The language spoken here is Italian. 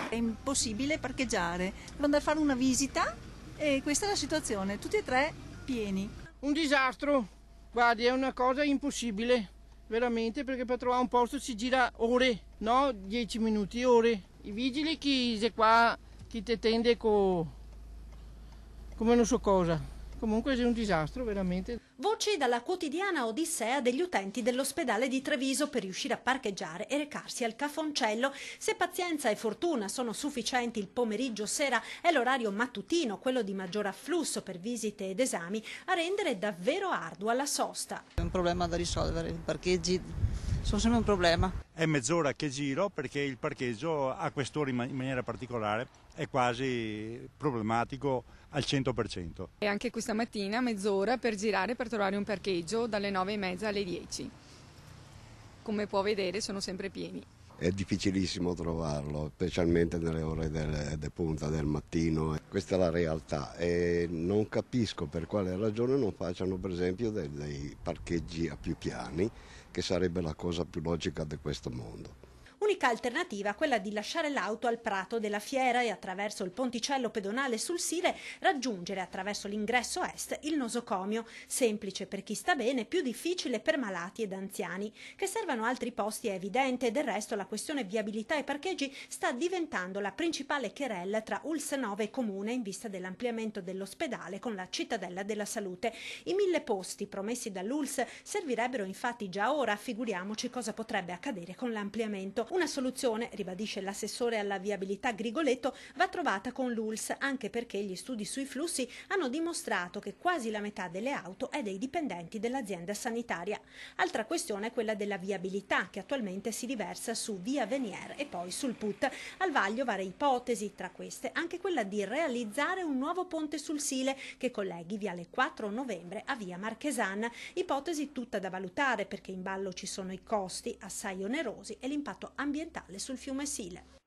È impossibile parcheggiare, devo andare a fare una visita e questa è la situazione, tutti e tre pieni. Un disastro, guardi, è una cosa impossibile, veramente, perché per trovare un posto si gira ore, no? 10 minuti, ore. I vigili chi qua, chi te tende come non so cosa. Comunque è un disastro, veramente. Voci dalla quotidiana odissea degli utenti dell'ospedale di Treviso per riuscire a parcheggiare e recarsi al Cafoncello. Se pazienza e fortuna sono sufficienti il pomeriggio sera, è l'orario mattutino, quello di maggior afflusso per visite ed esami, a rendere davvero ardua la sosta. È un problema da risolvere, i parcheggi sono sempre un problema. È mezz'ora che giro perché il parcheggio a quest'ora in maniera particolare è quasi problematico al 100%. E anche questa mattina mezz'ora per girare per trovare un parcheggio dalle 9:30 alle 10. Come può vedere sono sempre pieni. È difficilissimo trovarlo, specialmente nelle ore de punta del mattino. Questa è la realtà e non capisco per quale ragione non facciano per esempio dei parcheggi a più piani, che sarebbe la cosa più logica di questo mondo. Unica alternativa quella di lasciare l'auto al prato della fiera e attraverso il ponticello pedonale sul Sile raggiungere attraverso l'ingresso est il nosocomio, semplice per chi sta bene, più difficile per malati ed anziani. Che servano altri posti è evidente, del resto la questione viabilità e parcheggi sta diventando la principale querella tra ULSS 9 e Comune in vista dell'ampliamento dell'ospedale con la cittadella della salute. I 1000 posti promessi dall'ULSS servirebbero infatti già ora, figuriamoci cosa potrebbe accadere con l'ampliamento. Una soluzione, ribadisce l'assessore alla viabilità Grigoletto, va trovata con l'ULSS, anche perché gli studi sui flussi hanno dimostrato che quasi la metà delle auto è dei dipendenti dell'azienda sanitaria. Altra questione è quella della viabilità, che attualmente si riversa su via Venier e poi sul Put. Al vaglio varie ipotesi, tra queste anche quella di realizzare un nuovo ponte sul Sile che colleghi viale 4 novembre a via Marchesan. Ipotesi tutta da valutare perché in ballo ci sono i costi assai onerosi e l'impatto ambientale sul fiume Sile.